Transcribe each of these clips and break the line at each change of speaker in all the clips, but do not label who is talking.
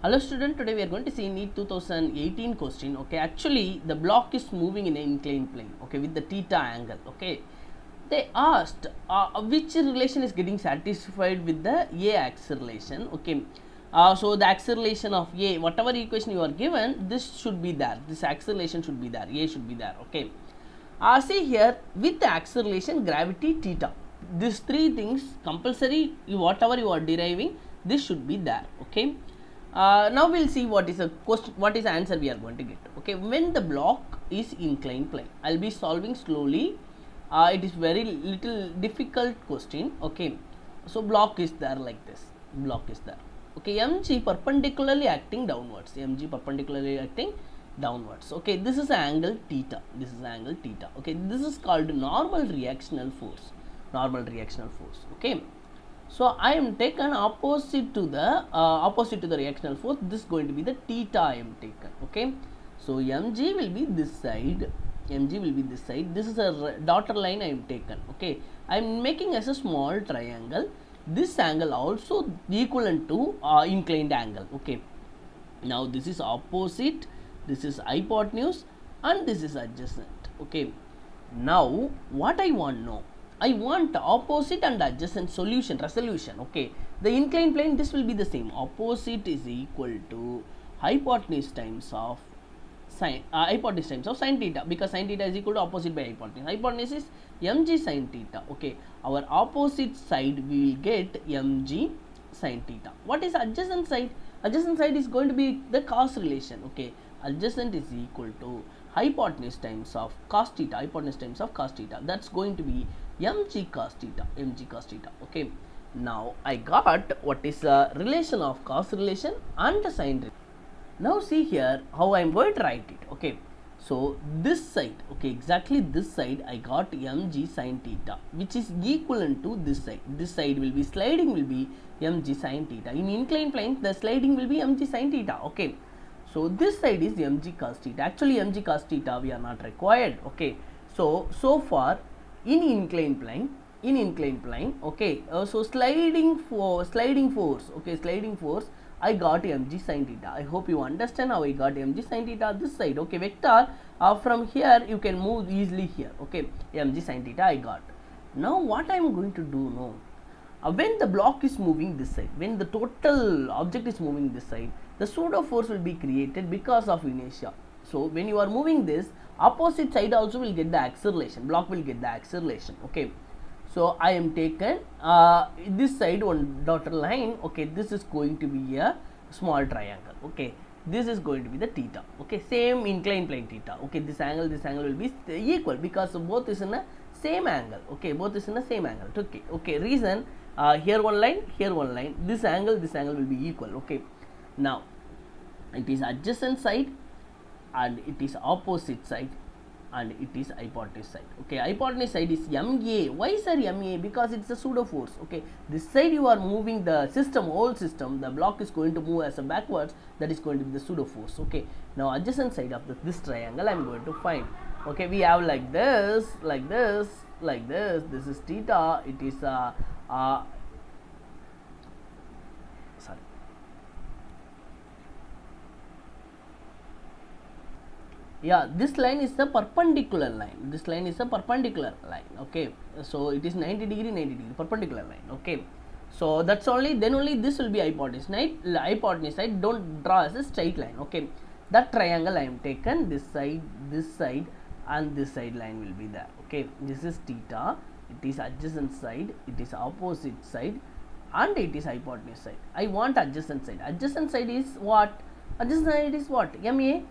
Hello student, today we are going to see NEET 2018 question. Okay, actually the block is moving in an inclined plane, okay, with the theta angle. Okay, they asked which relation is getting satisfied with the A acceleration. Okay, so the acceleration of A, whatever equation you are given, this should be there, this acceleration should be there, A should be there. Okay, see here, with the acceleration, gravity, theta, these three things compulsory, whatever you are deriving, this should be there. Okay, now we'll see what is a question, what is the answer we are going to get. Okay, when the block is inclined plane, I'll be solving slowly. It is very little difficult question. Okay, so block is there like this, block is there. Okay, mg perpendicularly acting downwards, mg perpendicularly acting downwards. Okay, this is angle theta, this is angle theta. Okay, this is called normal reactional force, normal reactional force. Okay, so I am taken opposite to the reactional force. This is going to be the theta I am taken. Okay, so mg will be this side, mg will be this side. This is a dotted line I am taken. Okay, I am making as a small triangle. This angle also equivalent to inclined angle. Okay, now this is opposite, this is hypotenuse, and this is adjacent. Okay, now what I want to know, I want opposite and adjacent solution, resolution. Okay, the inclined plane, this will be the same. Opposite is equal to hypotenuse times of sin, hypotenuse times of sin theta, because sin theta is equal to opposite by hypotenuse. Hypotenuse is mg sin theta. Okay, our opposite side we will get mg sin theta. What is adjacent side? Adjacent side is going to be the cos relation. Okay, adjacent is equal to hypotenuse times of cos theta, hypotenuse times of cos theta. That's going to be mg cos theta, mg cos theta. Okay, now I got what is the relation of cos relation and the sin relation. Now see here how I am going to write it. Okay, so this side, okay, exactly this side I got mg sin theta, which is equivalent to this side. This side will be sliding, will be mg sin theta. In inclined plane, the sliding will be mg sin theta. Okay, so this side is mg cos theta. Actually mg cos theta we are not required. Okay, so far in inclined plane, okay, so sliding force, okay, sliding force, I got mg sin theta. I hope you understand how I got mg sin theta this side. Okay, vector from here you can move easily here. Okay, mg sin theta I got. Now what I am going to do now, when the block is moving this side, when the total object is moving this side, the pseudo force will be created because of inertia. So when you are moving this, opposite side also will get the acceleration, block will get the acceleration. Okay, so I am taken this side one dotted line. Okay, this is going to be a small triangle. Okay, this is going to be the theta. Okay, same inclined plane theta. Okay, this angle will be equal because both is in a same angle. Okay, both is in the same angle. Okay, okay, reason here one line, here one line, this angle will be equal. Okay, now it is adjacent side and it is opposite side and it is hypotenuse side. Okay, hypotenuse side is MA. Why sir MA? Because it's a pseudo force. Okay, this side you are moving the system, whole system, the block is going to move as a backwards, that is going to be the pseudo force. Okay, now adjacent side of this triangle I am going to find. Okay, we have like this, like this, like this. This is theta. It is sorry. Yeah, this line is a perpendicular line. This line is a perpendicular line. Okay, so it is 90 degree perpendicular line. Okay, so that's only, then only this will be hypotenuse side. Don't draw as a straight line. Okay, that triangle I am taken, this side and this side line will be there. Okay, this is theta, it is adjacent side, it is opposite side, and it is hypotenuse side. I want adjacent side. Adjacent side is what? Adjacent side is what? MA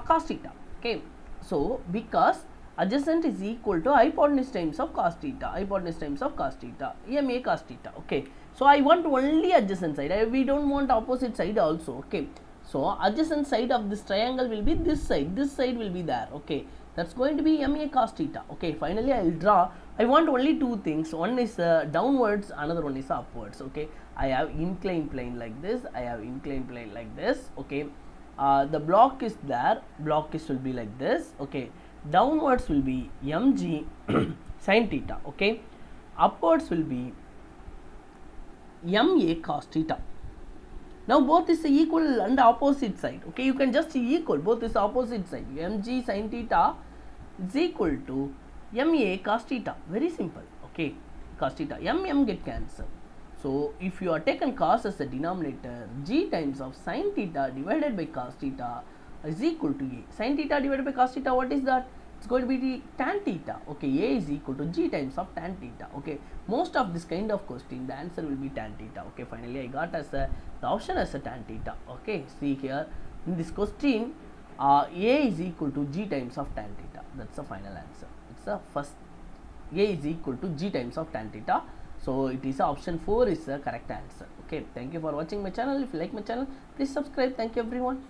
cos theta. Okay, so because adjacent is equal to hypotenuse times of cos theta, hypotenuse times of cos theta, MA cos theta. Okay, so I want only adjacent side. We don't want opposite side also. Okay, so adjacent side of this triangle will be this side will be there. Okay, that's going to be MA cos theta. Okay, finally I will draw. I want only two things. One is downwards, another one is upwards. Okay, I have inclined plane like this, I have inclined plane like this. Okay, the block is there, block is will be like this. Okay, downwards will be mg sin theta. Okay, upwards will be ma cos theta. Now both is equal and opposite side. Okay, you can just equal both is opposite side. Mg sin theta is equal to ma cos theta. Very simple. Okay, cos theta. Get cancelled. So if you are taken cos as a denominator, g times of sin theta divided by cos theta is equal to a. Sin theta divided by cos theta, what is that? It's going to be tan theta. Okay, a is equal to g times of tan theta. Okay, most of this kind of question, the answer will be tan theta. Okay, finally I got as the option as a tan theta. Okay, see here in this question, a is equal to g times of tan theta. That's the final answer. It's the first. A is equal to g times of tan theta. So it is option 4 is the correct answer. Okay, thank you for watching my channel. If you like my channel, please subscribe. Thank you everyone.